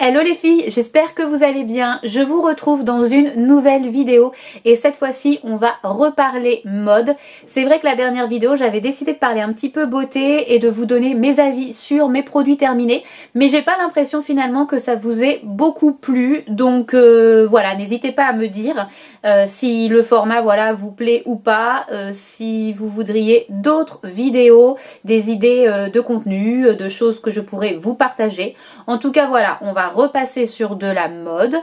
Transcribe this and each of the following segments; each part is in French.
Hello les filles, j'espère que vous allez bien. Je vous retrouve dans une nouvelle vidéo et cette fois-ci on va reparler mode. C'est vrai que la dernière vidéo j'avais décidé de parler un petit peu beauté et de vous donner mes avis sur mes produits terminés, mais j'ai pas l'impression finalement que ça vous ait beaucoup plu, donc voilà, n'hésitez pas à me dire si le format voilà vous plaît ou pas, si vous voudriez d'autres vidéos, des idées de contenu, de choses que je pourrais vous partager. En tout cas voilà, on va repasser sur de la mode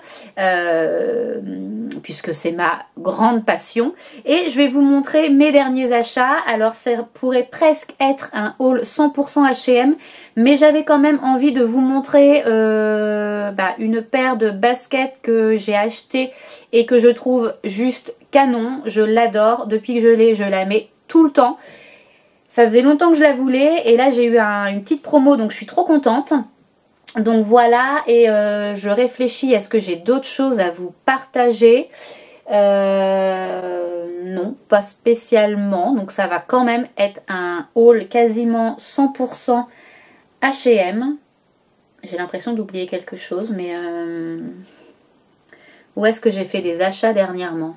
puisque c'est ma grande passion et je vais vous montrer mes derniers achats. Alors ça pourrait presque être un haul 100% H&M, mais j'avais quand même envie de vous montrer une paire de baskets que j'ai acheté et que je trouve juste canon. Je l'adore, depuis que je l'ai, je la mets tout le temps. Ça faisait longtemps que je la voulais et là j'ai eu une petite promo, donc je suis trop contente. Donc voilà, et je réfléchis, est-ce que j'ai d'autres choses à vous partager? Non, pas spécialement, donc ça va quand même être un haul quasiment 100% H&M. J'ai l'impression d'oublier quelque chose, mais où est-ce que j'ai fait des achats dernièrement?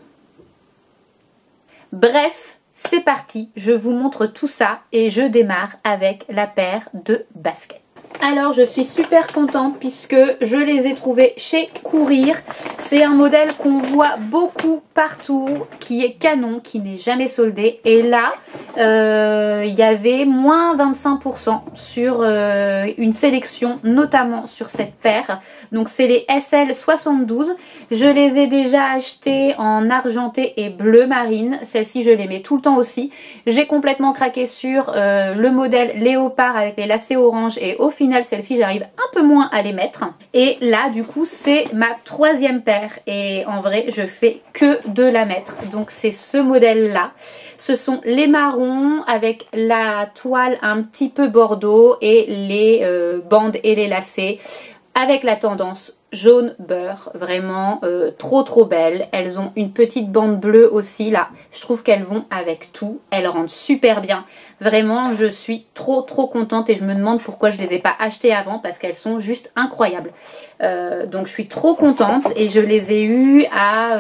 Bref, c'est parti, je vous montre tout ça et je démarre avec la paire de baskets. Alors je suis super contente puisque je les ai trouvés chez Courir. C'est un modèle qu'on voit beaucoup partout, qui est canon, qui n'est jamais soldé. Et là, il y avait moins 25% sur une sélection, notamment sur cette paire. Donc c'est les SL72. Je les ai déjà achetés en argenté et bleu marine. Celle-ci je les mets tout le temps aussi. J'ai complètement craqué sur le modèle léopard avec les lacets orange et au final celle-ci j'arrive un peu moins à les mettre. Et là du coup c'est ma troisième paire et en vrai je fais que de la mettre. Donc c'est ce modèle là. Ce sont les marrons avec la toile un petit peu bordeaux et les bandes et les lacets avec la tendance jaune beurre, vraiment trop belles. Elles ont une petite bande bleue aussi là, je trouve qu'elles vont avec tout, elles rendent super bien. Vraiment je suis trop contente et je me demande pourquoi je les ai pas achetées avant parce qu'elles sont juste incroyables. Donc je suis trop contente et je les ai eues à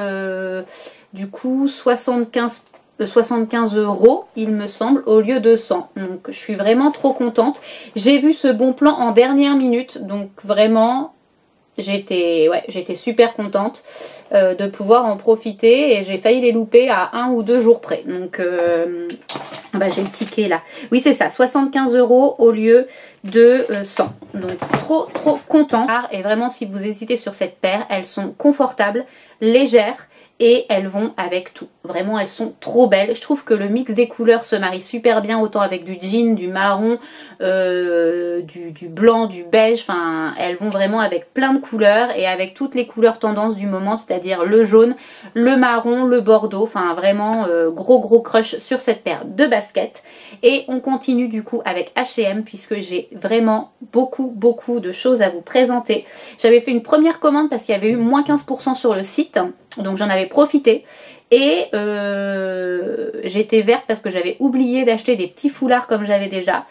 du coup 75 € il me semble au lieu de 100, donc je suis vraiment trop contente. J'ai vu ce bon plan en dernière minute, donc vraiment j'étais super contente de pouvoir en profiter et j'ai failli les louper à 1 ou 2 jours près. Donc j'ai le ticket là. Oui c'est ça, 75 € au lieu de 100. Donc trop content. Et vraiment si vous hésitez sur cette paire, elles sont confortables, légères et elles vont avec tout. Vraiment elles sont trop belles. Je trouve que le mix des couleurs se marie super bien, autant avec du jean, du marron, du blanc, du beige. Enfin elles vont vraiment avec plein de couleurs et avec toutes les couleurs tendances du moment, c'est-à-dire le jaune, le marron, le bordeaux. Enfin vraiment gros crush sur cette paire de baskets. Et on continue du coup avec H&M puisque j'ai vraiment beaucoup de choses à vous présenter. J'avais fait une première commande parce qu'il y avait eu moins 15% sur le site. Donc j'en avais profité et j'étais verte parce que j'avais oublié d'acheter des petits foulards comme j'avais déjà.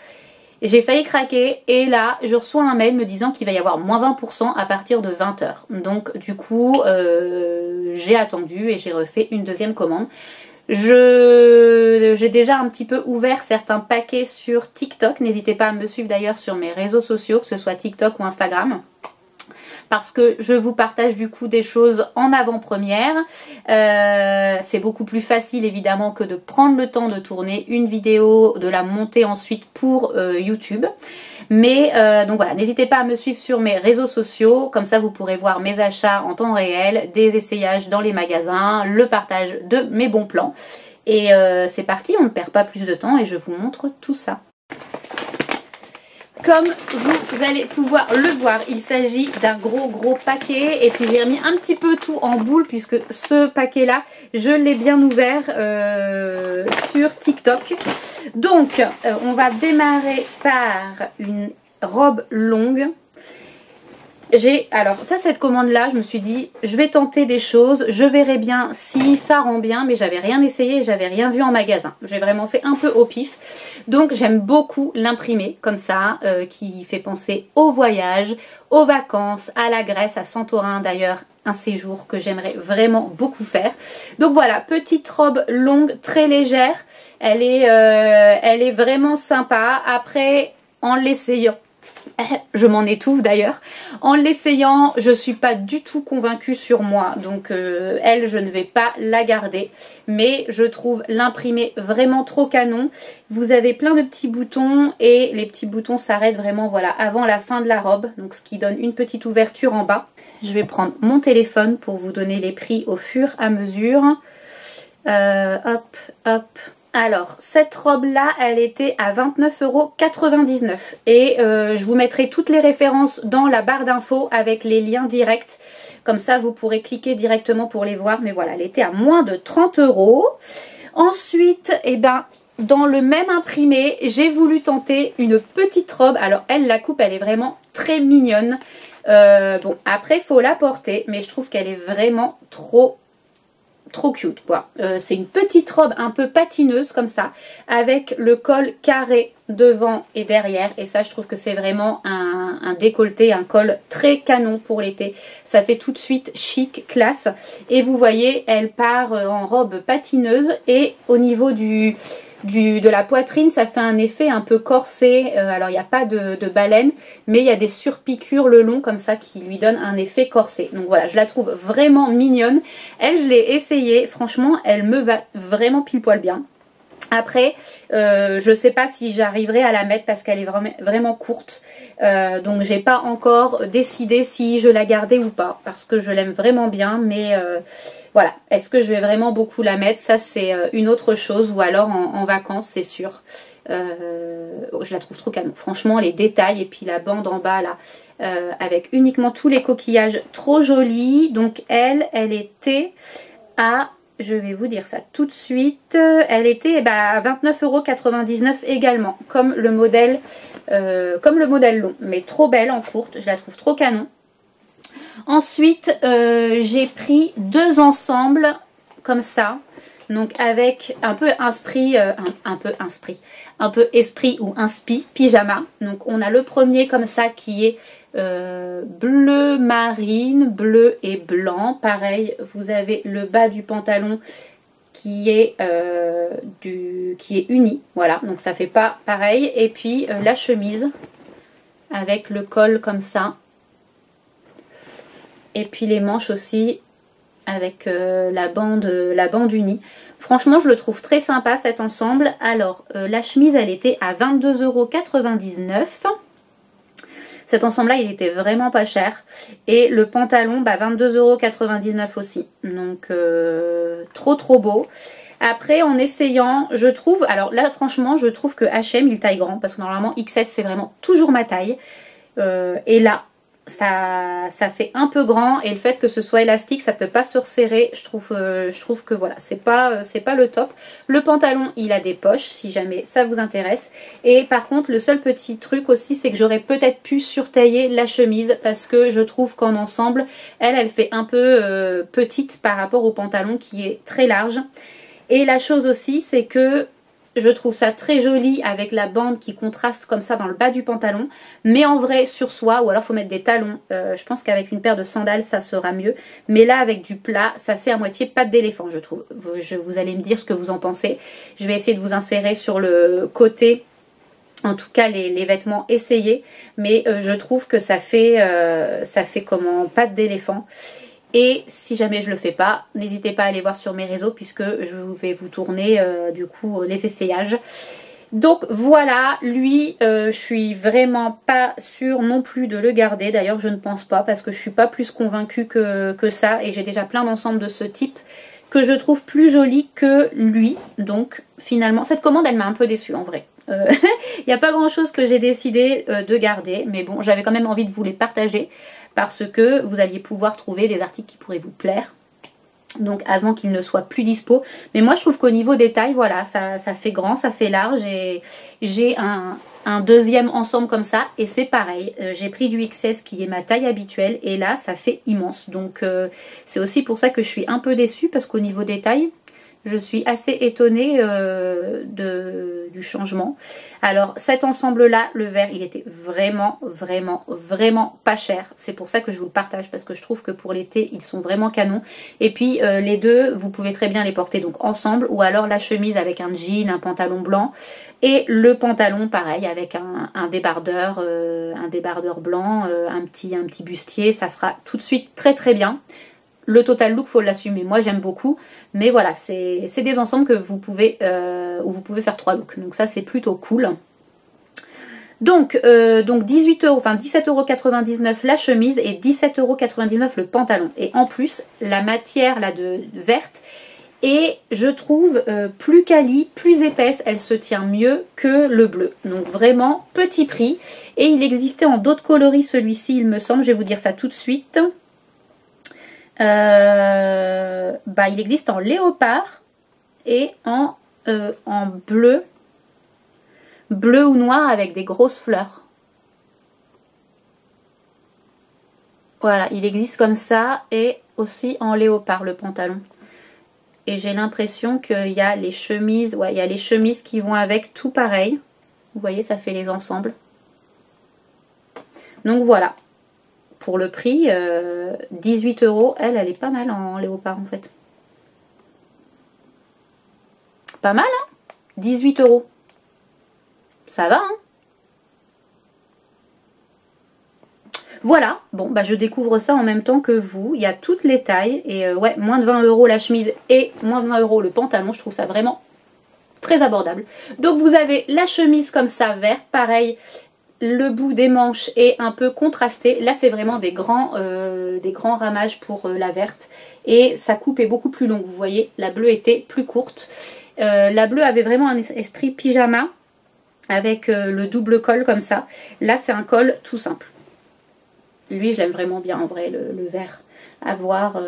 J'ai failli craquer et là je reçois un mail me disant qu'il va y avoir moins 20% à partir de 20 h. Donc du coup j'ai attendu et j'ai refait une deuxième commande. J'ai déjà un petit peu ouvert certains paquets sur TikTok. N'hésitez pas à me suivre d'ailleurs sur mes réseaux sociaux, que ce soit TikTok ou Instagram, parce que je vous partage du coup des choses en avant-première. C'est beaucoup plus facile évidemment que de prendre le temps de tourner une vidéo, de la monter ensuite pour YouTube. Mais donc voilà, n'hésitez pas à me suivre sur mes réseaux sociaux, comme ça vous pourrez voir mes achats en temps réel, des essayages dans les magasins, le partage de mes bons plans. Et c'est parti, on ne perd pas plus de temps et je vous montre tout ça. Comme vous allez pouvoir le voir, il s'agit d'un gros paquet et puis j'ai remis un petit peu tout en boule puisque ce paquet là je l'ai bien ouvert sur TikTok. Donc on va démarrer par une robe longue Alors ça, cette commande-là, je me suis dit, je vais tenter des choses, je verrai bien si ça rend bien, mais j'avais rien essayé, j'avais rien vu en magasin. J'ai vraiment fait un peu au pif. Donc j'aime beaucoup l'imprimer comme ça, qui fait penser au voyage, aux vacances, à la Grèce, à Santorin d'ailleurs, un séjour que j'aimerais vraiment beaucoup faire. Donc voilà, petite robe longue, très légère. Elle est vraiment sympa. Après, en l'essayant, je m'en étouffe d'ailleurs. En l'essayant, je suis pas du tout convaincue sur moi. Donc elle, je ne vais pas la garder. Mais je trouve l'imprimé vraiment trop canon. Vous avez plein de petits boutons et les petits boutons s'arrêtent vraiment voilà avant la fin de la robe. Donc ce qui donne une petite ouverture en bas. Je vais prendre mon téléphone pour vous donner les prix au fur et à mesure. Hop, hop. Alors, cette robe-là, elle était à 29,99 € et je vous mettrai toutes les références dans la barre d'infos avec les liens directs. Comme ça, vous pourrez cliquer directement pour les voir. Mais voilà, elle était à moins de 30 €. Ensuite, eh ben, dans le même imprimé, j'ai voulu tenter une petite robe. Alors, elle, la coupe, elle est vraiment très mignonne. Bon, après, il faut la porter, mais je trouve qu'elle est vraiment trop cute quoi. C'est une petite robe un peu patineuse comme ça avec le col carré devant et derrière et ça je trouve que c'est vraiment un décolleté, un col très canon pour l'été. Ça fait tout de suite chic, classe et vous voyez elle part en robe patineuse et au niveau de la poitrine ça fait un effet un peu corsé, alors il n'y a pas de baleine mais il y a des surpiqûres le long comme ça qui lui donnent un effet corsé. Donc voilà, je la trouve vraiment mignonne. Elle, je l'ai essayée, franchement elle me va vraiment pile poil bien. Après, je sais pas si j'arriverai à la mettre parce qu'elle est vraiment courte. Donc j'ai pas encore décidé si je la gardais ou pas. Parce que je l'aime vraiment bien. Mais voilà, est-ce que je vais vraiment beaucoup la mettre? Ça c'est une autre chose. Ou alors en vacances, c'est sûr. Je la trouve trop canon. Franchement, les détails et puis la bande en bas là. Avec uniquement tous les coquillages trop jolis. Donc elle était à... Je vais vous dire ça tout de suite. Elle était à 29,99 € également, comme le modèle long. Mais trop belle en courte, je la trouve trop canon. Ensuite, j'ai pris deux ensembles comme ça. Donc avec un peu esprit ou inspi pyjama. Donc on a le premier comme ça qui est bleu marine, bleu et blanc. Pareil, vous avez le bas du pantalon qui est uni. Voilà, donc ça fait pas pareil. Et puis la chemise avec le col comme ça. Et puis les manches aussi avec la bande unie. Franchement, je le trouve très sympa cet ensemble. Alors, la chemise, elle était à 22,99 €. Cet ensemble-là, il était vraiment pas cher. Et le pantalon, 22,99 € aussi. Donc, trop beau. Après, en essayant, je trouve... Alors là, franchement, je trouve que H&M, il taille grand. Parce que normalement, XS, c'est vraiment toujours ma taille. Et là... Ça fait un peu grand et le fait que ce soit élastique ça peut pas se resserrer, je trouve que voilà c'est pas le top. Le pantalon il a des poches si jamais ça vous intéresse et par contre le seul petit truc aussi c'est que j'aurais peut-être pu surtailler la chemise parce que je trouve qu'en ensemble elle fait un peu petite par rapport au pantalon qui est très large. Et la chose aussi c'est que je trouve ça très joli avec la bande qui contraste comme ça dans le bas du pantalon. Mais en vrai, sur soi, ou alors faut mettre des talons. Je pense qu'avec une paire de sandales, ça sera mieux. Mais là, avec du plat, ça fait à moitié patte d'éléphant, je trouve. Vous allez me dire ce que vous en pensez. Je vais essayer de vous insérer sur le côté, en tout cas les vêtements essayés. Mais je trouve que ça fait comment patte d'éléphant. Et si jamais je le fais pas, n'hésitez pas à aller voir sur mes réseaux puisque je vais vous tourner du coup les essayages. Donc voilà, lui je suis vraiment pas sûre non plus de le garder. D'ailleurs je ne pense pas parce que je suis pas plus convaincue que ça. Et j'ai déjà plein d'ensembles de ce type que je trouve plus joli que lui. Donc finalement cette commande elle m'a un peu déçue en vrai. Il n'y a pas grand chose que j'ai décidé de garder. Mais bon j'avais quand même envie de vous les partager. Parce que vous alliez pouvoir trouver des articles qui pourraient vous plaire. Donc avant qu'il ne soit plus dispo. Mais moi je trouve qu'au niveau des tailles, voilà, ça fait grand, ça fait large. Et j'ai un deuxième ensemble comme ça. Et c'est pareil, j'ai pris du XS qui est ma taille habituelle. Et là ça fait immense. Donc c'est aussi pour ça que je suis un peu déçue. Parce qu'au niveau des tailles, je suis assez étonnée du changement. Alors cet ensemble là, le vert, il était vraiment pas cher. C'est pour ça que je vous le partage, parce que je trouve que pour l'été ils sont vraiment canons. Et puis les deux, vous pouvez très bien les porter donc ensemble, ou alors la chemise avec un jean, un pantalon blanc, et le pantalon pareil avec un débardeur blanc, un petit bustier. Ça fera tout de suite très bien. Le total look, faut l'assumer. Moi, j'aime beaucoup. Mais voilà, c'est des ensembles que vous pouvez, où vous pouvez faire 3 looks. Donc ça, c'est plutôt cool. Donc 18 euros, enfin 17,99 € la chemise et 17,99 € le pantalon. Et en plus, la matière là de verte est, je trouve, plus quali, plus épaisse. Elle se tient mieux que le bleu. Donc vraiment, petit prix. Et il existait en d'autres coloris celui-ci, il me semble. Je vais vous dire ça tout de suite. Il existe en léopard et en bleu ou noir avec des grosses fleurs. Voilà, il existe comme ça, et aussi en léopard le pantalon. Et j'ai l'impression qu'il y a les chemises, ouais, il y a les chemises qui vont avec, tout pareil. Vous voyez, ça fait les ensembles. Donc voilà. Pour le prix, 18 €, elle est pas mal en léopard en fait. Pas mal, hein? 18 €. Ça va, hein? Voilà, bon, bah je découvre ça en même temps que vous. Il y a toutes les tailles. Et ouais, moins de 20 € la chemise et moins de 20 € le pantalon. Je trouve ça vraiment très abordable. Donc vous avez la chemise comme ça, verte, pareil. Le bout des manches est un peu contrasté. Là, c'est vraiment des grands ramages pour la verte. Et sa coupe est beaucoup plus longue. Vous voyez, la bleue était plus courte. La bleue avait vraiment un esprit pyjama avec le double col comme ça. Là, c'est un col tout simple. Lui, je l'aime vraiment bien en vrai, le vert. À voir.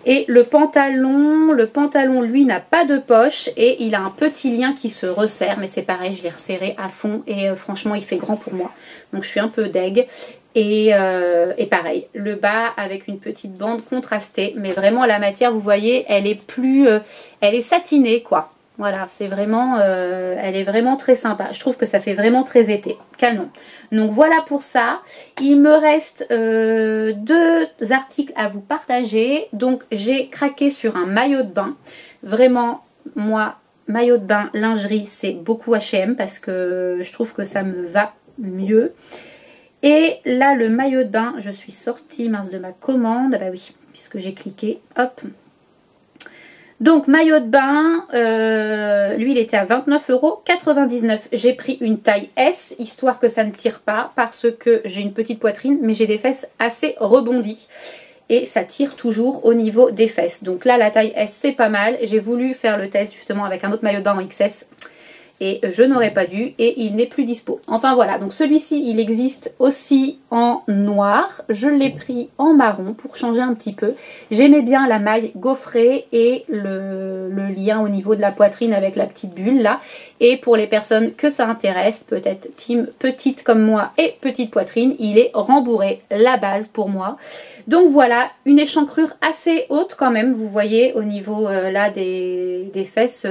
Et le pantalon, lui, n'a pas de poche et il a un petit lien qui se resserre, mais c'est pareil, je l'ai resserré à fond et franchement, il fait grand pour moi. Donc, je suis un peu deg. Et pareil, le bas avec une petite bande contrastée, mais vraiment la matière, vous voyez, elle est satinée, quoi. Voilà, c'est vraiment, elle est vraiment très sympa. Je trouve que ça fait vraiment très été. Canon. Donc voilà pour ça. Il me reste 2 articles à vous partager. Donc j'ai craqué sur un maillot de bain. Vraiment, moi, maillot de bain, lingerie, c'est beaucoup H&M parce que je trouve que ça me va mieux. Et là, le maillot de bain, je suis sortie mince de ma commande. Ah bah oui, puisque j'ai cliqué. Hop. Donc maillot de bain, lui il était à 29,99 €. J'ai pris une taille S, histoire que ça ne tire pas, parce que j'ai une petite poitrine, mais j'ai des fesses assez rebondies. Et ça tire toujours au niveau des fesses. Donc là, la taille S, c'est pas mal. J'ai voulu faire le test justement avec un autre maillot de bain en XS. Et je n'aurais pas dû, et il n'est plus dispo. Enfin voilà, donc celui-ci, il existe aussi en noir. Je l'ai pris en marron pour changer un petit peu. J'aimais bien la maille gaufrée et le lien au niveau de la poitrine avec la petite bulle là. Et pour les personnes que ça intéresse, peut-être team petite comme moi et petite poitrine, il est rembourré, la base pour moi. Donc voilà, une échancrure assez haute quand même, vous voyez au niveau là des fesses,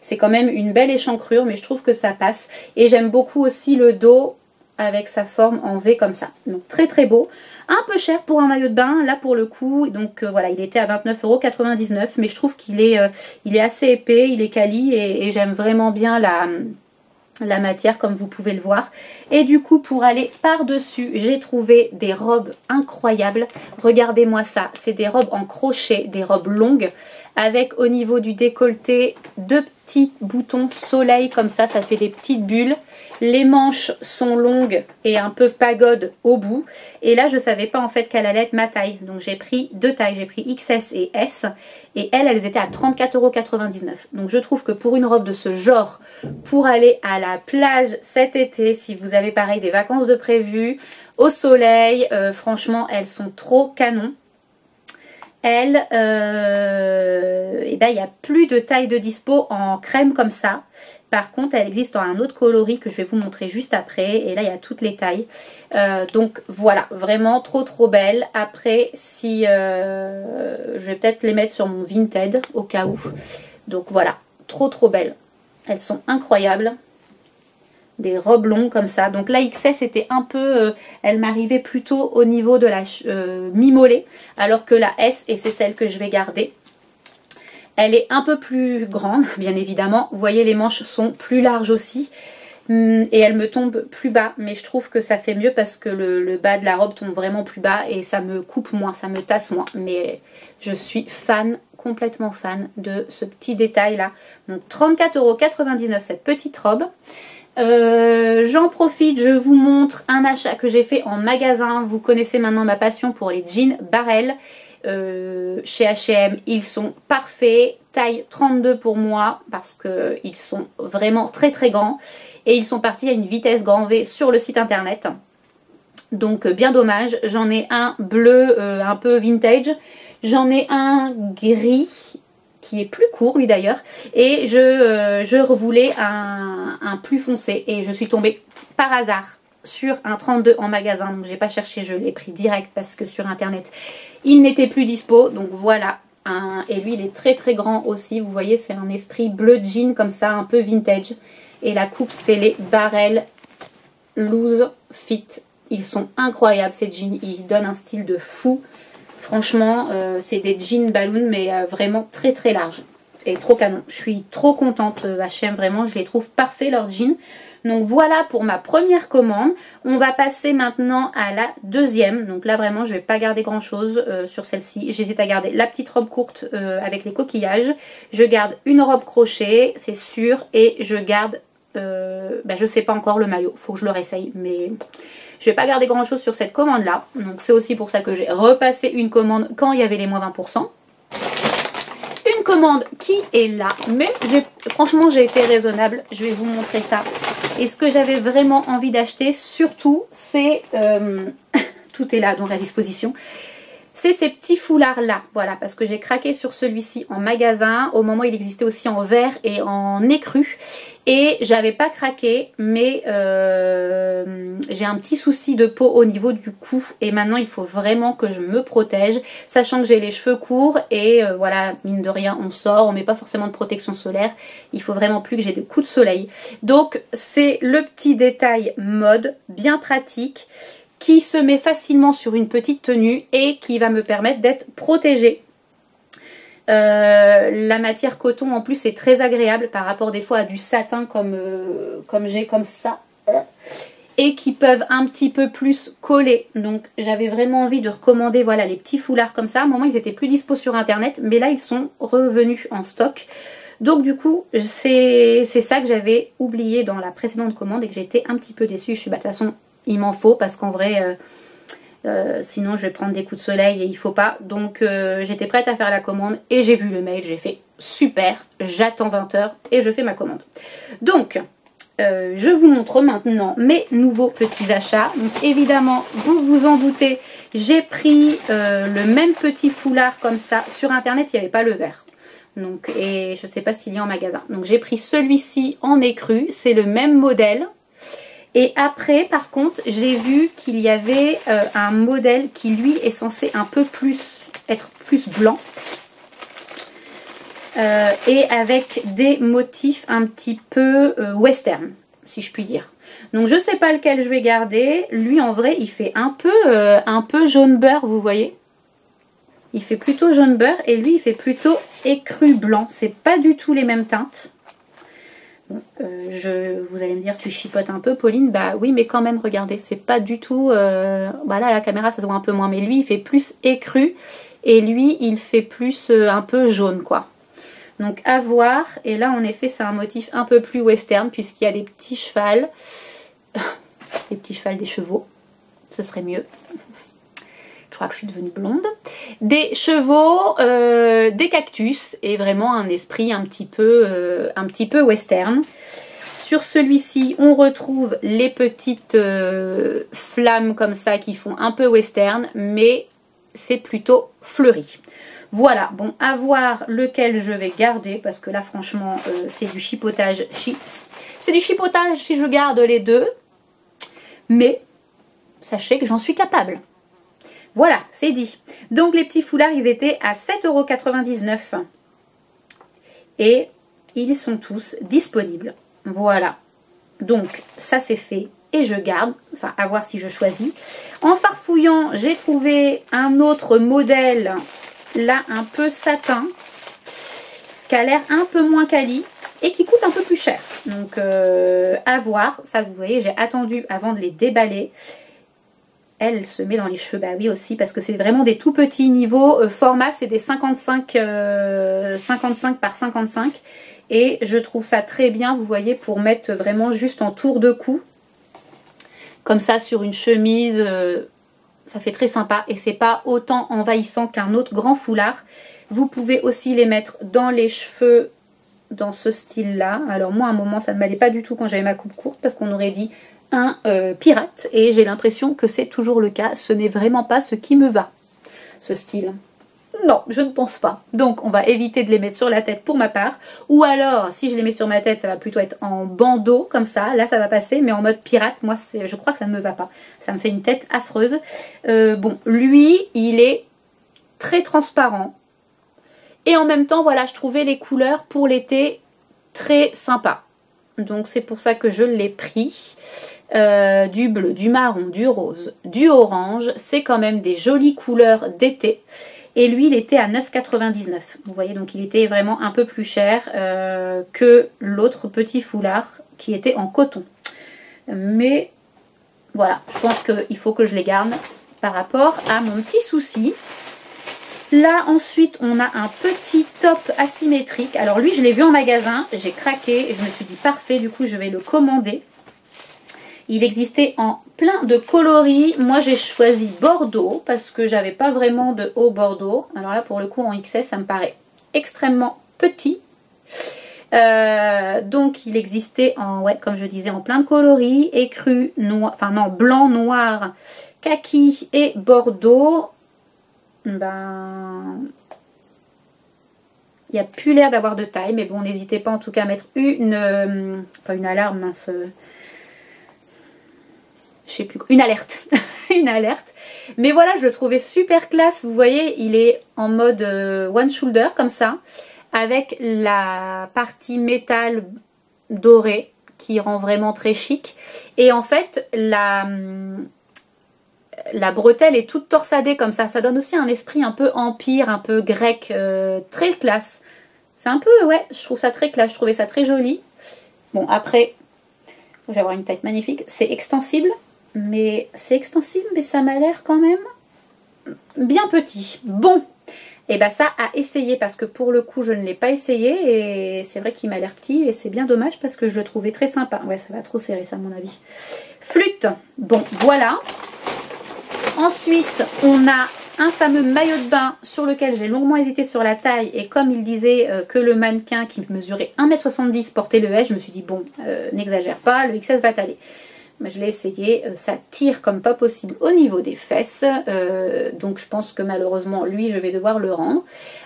c'est quand même une belle échancrure, mais je trouve que ça passe. Et j'aime beaucoup aussi le dos avec sa forme en V comme ça. Donc très très beau. Un peu cher pour un maillot de bain, là pour le coup. Donc voilà, il était à 29,99 €, mais je trouve qu'il est, assez épais, il est quali et j'aime vraiment bien la matière comme vous pouvez le voir. Et du coup, pour aller par-dessus, j'ai trouvé des robes incroyables. Regardez-moi ça, c'est des robes en crochet, des robes longues avec au niveau du décolleté 2 petits boutons soleil comme ça fait des petites bulles. Les manches sont longues et un peu pagode au bout. Et là, je savais pas en fait qu'elle allait être ma taille. Donc j'ai pris 2 tailles, j'ai pris XS et S. Et elles étaient à 34,99 €. Donc je trouve que pour une robe de ce genre, pour aller à la plage cet été, si vous avez pareil des vacances de prévues, au soleil, franchement, elles sont trop canon. elle, et ben, il n'y a plus de taille de dispo en crème comme ça. Par contre, elle existe en un autre coloris que je vais vous montrer juste après. Et là, il y a toutes les tailles. Donc voilà, vraiment trop belle. Après, si je vais peut-être les mettre sur mon Vinted au cas où. Donc voilà, trop belle. Elles sont incroyables. Des robes longues comme ça. Donc la XS était un peu, elle m'arrivait plutôt au niveau de la mi-mollet, alors que la S, et c'est celle que je vais garder, elle est un peu plus grande, bien évidemment. Vous voyez, les manches sont plus larges aussi, et elle me tombe plus bas, mais je trouve que ça fait mieux parce que le bas de la robe tombe vraiment plus bas et ça me coupe moins, ça me tasse moins. Mais je suis fan, complètement fan de ce petit détail là. Donc 34,99 € cette petite robe. J'en profite, je vous montre un achat que j'ai fait en magasin. Vous connaissez maintenant ma passion pour les jeans Barrel. Chez H&M, ils sont parfaits, taille 32 pour moi parce qu'ils sont vraiment très grands et ils sont partis à une vitesse grand V sur le site internet. Donc bien dommage. J'en ai un bleu un peu vintage, j'en ai un gris qui est plus court lui d'ailleurs, et je voulais un plus foncé et je suis tombée par hasard sur un 32 en magasin, donc j'ai pas cherché, je l'ai pris direct parce que sur internet il n'était plus dispo. Donc voilà, et lui il est très grand aussi, vous voyez, c'est un esprit bleu jean comme ça, un peu vintage, et la coupe c'est les Barrel Loose Fit. Ils sont incroyables ces jeans, ils donnent un style de fou. Franchement, c'est des jeans ballon, mais vraiment très larges. Et trop canon. Je suis trop contente, H&M, vraiment, je les trouve parfaits, leurs jeans. Donc voilà pour ma première commande. On va passer maintenant à la deuxième. Donc là, vraiment, je ne vais pas garder grand-chose sur celle-ci. J'hésite à garder la petite robe courte avec les coquillages. Je garde une robe crochet, c'est sûr. Et je garde, je ne sais pas encore le maillot. Il faut que je le réessaye, mais... je vais pas garder grand chose sur cette commande là. Donc c'est aussi pour ça que j'ai repassé une commande quand il y avait les moins 20%. Une commande qui est là. Mais franchement j'ai été raisonnable. Je vais vous montrer ça. Et ce que j'avais vraiment envie d'acheter surtout c'est... tout est là donc à disposition. C'est ces petits foulards là, voilà, parce que j'ai craqué sur celui-ci en magasin. Au moment il existait aussi en vert et en écru. Et j'avais pas craqué, mais j'ai un petit souci de peau au niveau du cou. Et maintenant il faut vraiment que je me protège, sachant que j'ai les cheveux courts. Et voilà, mine de rien on sort, on met pas forcément de protection solaire. Il faut vraiment plus que j'ai de coups de soleil. Donc c'est le petit détail mode, bien pratique, qui se met facilement sur une petite tenue et qui va me permettre d'être protégée. La matière coton en plus est très agréable par rapport des fois à du satin comme j'ai comme ça, et qui peuvent un petit peu plus coller. Donc j'avais vraiment envie de recommander voilà, les petits foulards comme ça. À un moment ils étaient plus dispo sur internet, mais là ils sont revenus en stock. Donc du coup c'est ça que j'avais oublié dans la précédente commande et que j'étais un petit peu déçue. Je suis de toute façon il m'en faut parce qu'en vrai sinon je vais prendre des coups de soleil et il faut pas. Donc j'étais prête à faire la commande et j'ai vu le mail, j'ai fait super, j'attends 20 h et je fais ma commande. Donc je vous montre maintenant mes nouveaux petits achats. Donc évidemment vous vous en doutez, j'ai pris le même petit foulard comme ça. Sur internet il n'y avait pas le vert. Donc, et je ne sais pas s'il y a en magasin. Donc j'ai pris celui-ci en écru, c'est le même modèle. Et après, par contre, j'ai vu qu'il y avait un modèle qui, lui, est censé un peu plus être plus blanc. Et avec des motifs un petit peu western, si je puis dire. Donc, je ne sais pas lequel je vais garder. Lui, en vrai, il fait un peu jaune beurre, vous voyez. Il fait plutôt jaune beurre et lui, il fait plutôt écru blanc. C'est pas du tout les mêmes teintes. Vous allez me dire tu chipotes un peu Pauline, bah oui mais quand même regardez c'est pas du tout bah là la caméra ça se voit un peu moins, mais lui il fait plus écru et lui il fait plus un peu jaune quoi. Donc à voir. Et là en effet c'est un motif un peu plus western puisqu'il y a des petits chevals des chevaux, ce serait mieux. Je crois que je suis devenue blonde. Des chevaux, des cactus et vraiment un esprit un petit peu western. Sur celui-ci, on retrouve les petites flammes comme ça qui font un peu western, mais c'est plutôt fleuri. Voilà, bon, à voir lequel je vais garder, parce que là, franchement, c'est du chipotage. C'est du chipotage si je garde les deux, mais sachez que j'en suis capable. Voilà, c'est dit. Donc, les petits foulards, ils étaient à 7,99 € et ils sont tous disponibles. Voilà, donc ça, c'est fait. Et je garde, enfin à voir si je choisis. En farfouillant, j'ai trouvé un autre modèle, là un peu satin, qui a l'air un peu moins quali et qui coûte un peu plus cher. Donc à voir, ça vous voyez, j'ai attendu avant de les déballer. Elle se met dans les cheveux, bah oui aussi, parce que c'est vraiment des tout petits niveaux. Format, c'est des 55 par 55. Et je trouve ça très bien, vous voyez, pour mettre vraiment juste en tour de cou. Comme ça sur une chemise, ça fait très sympa et c'est pas autant envahissant qu'un autre grand foulard. Vous pouvez aussi les mettre dans les cheveux dans ce style là. Alors moi à un moment ça ne m'allait pas du tout quand j'avais ma coupe courte parce qu'on aurait dit un pirate et j'ai l'impression que c'est toujours le cas. Ce n'est vraiment pas ce qui me va, ce style. Non, je ne pense pas. Donc, on va éviter de les mettre sur la tête pour ma part. Ou alors, si je les mets sur ma tête, ça va plutôt être en bandeau, comme ça. Là, ça va passer, mais en mode pirate, moi, je crois que ça ne me va pas. Ça me fait une tête affreuse. Bon, lui, il est très transparent. Et en même temps, voilà, je trouvais les couleurs pour l'été très sympas. Donc, c'est pour ça que je l'ai pris. Du bleu, du marron, du rose, du orange. C'est quand même des jolies couleurs d'été. Et lui, il était à 9,99 €. Vous voyez, donc il était vraiment un peu plus cher que l'autre petit foulard qui était en coton. Mais voilà, je pense qu'il faut que je les garde par rapport à mon petit souci. Là, ensuite, on a un petit top asymétrique. Alors lui, je l'ai vu en magasin, j'ai craqué et je me suis dit parfait, du coup, je vais le commander. Il existait en plein de coloris. Moi, j'ai choisi Bordeaux parce que j'avais pas vraiment de haut Bordeaux. Alors là, pour le coup, en XS, ça me paraît extrêmement petit. Donc, il existait en, ouais, comme je disais, en plein de coloris. Écru, noir, enfin non, blanc, noir, kaki et Bordeaux. Ben... il n'y a plus l'air d'avoir de taille. Mais bon, n'hésitez pas en tout cas à mettre une alarme, mince... je sais plus quoi, une alerte, une alerte. Mais voilà, je le trouvais super classe. Vous voyez, il est en mode one shoulder comme ça, avec la partie métal doré qui rend vraiment très chic. Et en fait, la bretelle est toute torsadée comme ça. Ça donne aussi un esprit un peu empire, un peu grec, très classe. C'est un peu, ouais, je trouve ça très classe. Je trouvais ça très joli. Bon, après, je vais avoir une taille magnifique. C'est extensible. Mais c'est extensible, mais ça m'a l'air quand même bien petit. Bon, et bah ça à essayer parce que pour le coup je ne l'ai pas essayé et c'est vrai qu'il m'a l'air petit et c'est bien dommage parce que je le trouvais très sympa. Ouais, ça va trop serrer ça à mon avis. Flûte, bon voilà. Ensuite on a un fameux maillot de bain sur lequel j'ai longuement hésité sur la taille et comme il disait que le mannequin qui mesurait 1,70 m portait le S, je me suis dit bon, n'exagère pas, le XS va t'aller. Je l'ai essayé, ça tire comme pas possible au niveau des fesses, donc je pense que malheureusement lui je vais devoir le rendre.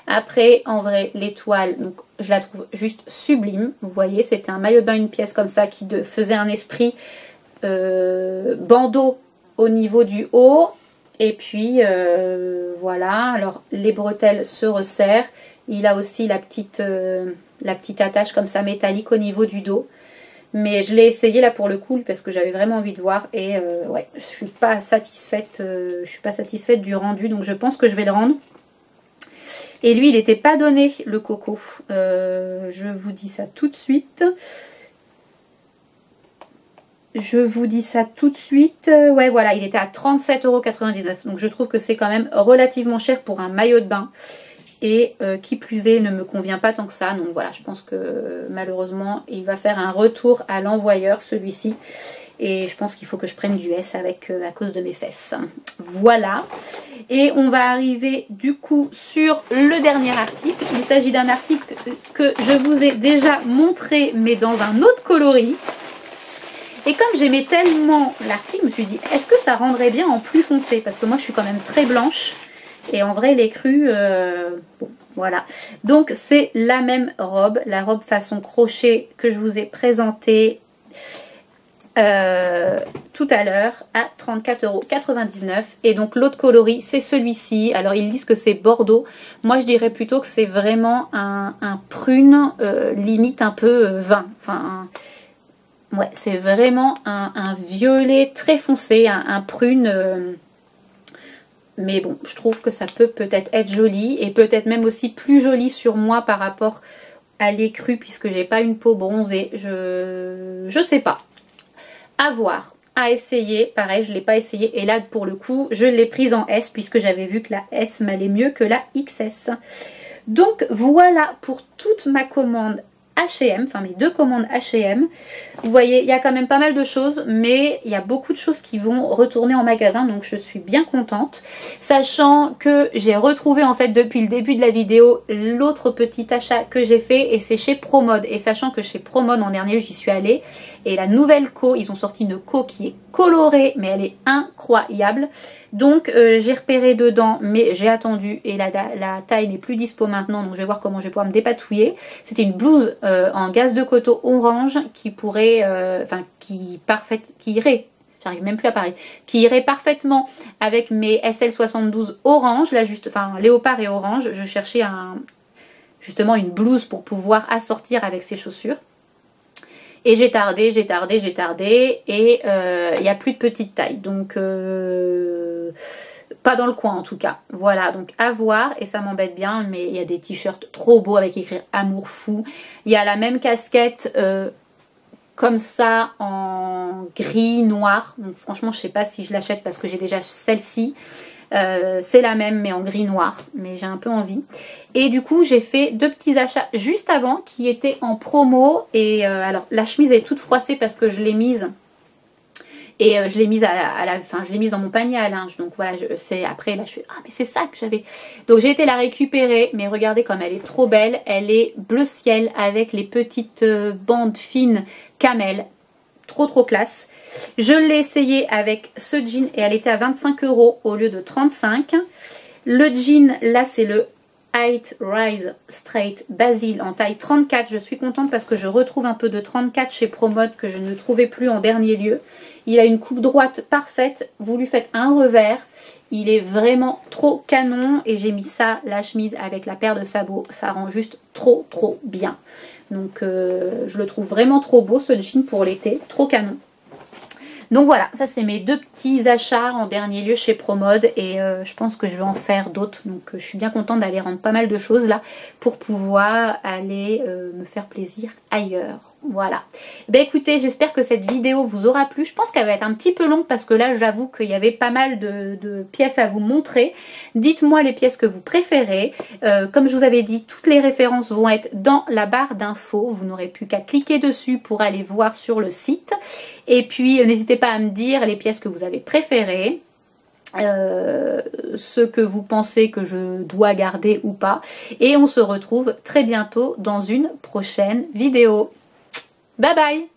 Après en vrai l'étoile, donc je la trouve juste sublime, vous voyez c'était un maillot de bain, une pièce comme ça qui faisait un esprit bandeau au niveau du haut et puis voilà. Alors les bretelles se resserrent, il a aussi la petite attache comme ça métallique au niveau du dos. Mais je l'ai essayé là pour le coup parce que j'avais vraiment envie de voir et ouais, je suis pas satisfaite du rendu, donc je pense que je vais le rendre. Et lui, il n'était pas donné le coco. Je vous dis ça tout de suite. Ouais, voilà, il était à 37,99 €. Donc je trouve que c'est quand même relativement cher pour un maillot de bain. Et qui plus est ne me convient pas tant que ça. Donc voilà, je pense que malheureusement il va faire un retour à l'envoyeur celui-ci. Et je pense qu'il faut que je prenne du S avec à cause de mes fesses. Voilà. Et on va arriver du coup sur le dernier article. Il s'agit d'un article que je vous ai déjà montré mais dans un autre coloris. Et comme j'aimais tellement l'article, je me suis dit est-ce que ça rendrait bien en plus foncé? Parce que moi je suis quand même très blanche. Et en vrai, l'écru, bon, voilà. Donc, c'est la même robe, la robe façon crochet que je vous ai présentée tout à l'heure à 34,99 €. Et donc, l'autre coloris, c'est celui-ci. Alors, ils disent que c'est Bordeaux. Moi, je dirais plutôt que c'est vraiment un prune, limite un peu vin. Enfin, ouais, c'est vraiment un violet très foncé, un prune... mais bon, je trouve que ça peut peut-être être joli et peut-être même aussi plus joli sur moi par rapport à l'écru puisque j'ai pas une peau bronzée. Je sais pas. À voir, à essayer. Pareil, je l'ai pas essayé et là pour le coup, je l'ai prise en S puisque j'avais vu que la S m'allait mieux que la XS. Donc voilà pour toute ma commande H&M, enfin mes 2 commandes H&M. Vous voyez, il y a quand même pas mal de choses, mais il y a beaucoup de choses qui vont retourner en magasin, donc je suis bien contente. Sachant que j'ai retrouvé en fait depuis le début de la vidéo l'autre petit achat que j'ai fait et c'est chez Promode. Et sachant que chez Promode en dernier j'y suis allée et la nouvelle co, ils ont sorti une co qui est colorée mais elle est incroyable. Donc j'ai repéré dedans mais j'ai attendu et la taille n'est plus dispo maintenant, donc je vais voir comment je vais pouvoir me dépatouiller. C'était une blouse en gaze de coton orange qui pourrait, qui irait, j'arrive même plus à parler, qui irait parfaitement avec mes SL72 orange, là juste, enfin léopard et orange. Je cherchais justement une blouse pour pouvoir assortir avec ces chaussures. Et j'ai tardé et il n'y a plus de petite taille. Donc, pas dans le coin en tout cas. Voilà, donc à voir et ça m'embête bien. Mais il y a des t-shirts trop beaux avec écrit Amour fou. Il y a la même casquette comme ça en gris, noir. Donc franchement, je sais pas si je l'achète parce que j'ai déjà celle-ci. C'est la même mais en gris noir, mais j'ai un peu envie. Et du coup j'ai fait 2 petits achats juste avant qui étaient en promo. Et alors la chemise est toute froissée parce que je l'ai mise et je l'ai mise je l'ai mise dans mon panier à linge. Donc voilà, après là je fais ah mais c'est ça que j'avais. Donc j'ai été la récupérer, mais regardez comme elle est trop belle. Elle est bleu ciel avec les petites bandes fines camel. Trop classe. Je l'ai essayé avec ce jean et elle était à 25 € au lieu de 35. Le jean là c'est le Height Rise Straight Basil en taille 34. Je suis contente parce que je retrouve un peu de 34 chez Promode que je ne trouvais plus en dernier lieu. Il a une coupe droite parfaite. Vous lui faites un revers. Il est vraiment trop canon et j'ai mis ça, la chemise avec la paire de sabots. Ça rend juste trop bien. Donc je le trouve vraiment trop beau ce jean pour l'été, trop canon. Donc voilà, ça c'est mes 2 petits achats en dernier lieu chez Promode et je pense que je vais en faire d'autres. Donc je suis bien contente d'aller rendre pas mal de choses là pour pouvoir aller me faire plaisir ailleurs. Voilà. Ben écoutez, j'espère que cette vidéo vous aura plu. Je pense qu'elle va être un petit peu longue parce que là j'avoue qu'il y avait pas mal de pièces à vous montrer. Dites-moi les pièces que vous préférez. Comme je vous avais dit, toutes les références vont être dans la barre d'infos. Vous n'aurez plus qu'à cliquer dessus pour aller voir sur le site. Et puis n'hésitez pas à me dire les pièces que vous avez préférées. Ce que vous pensez que je dois garder ou pas. Et on se retrouve très bientôt dans une prochaine vidéo. Bye bye!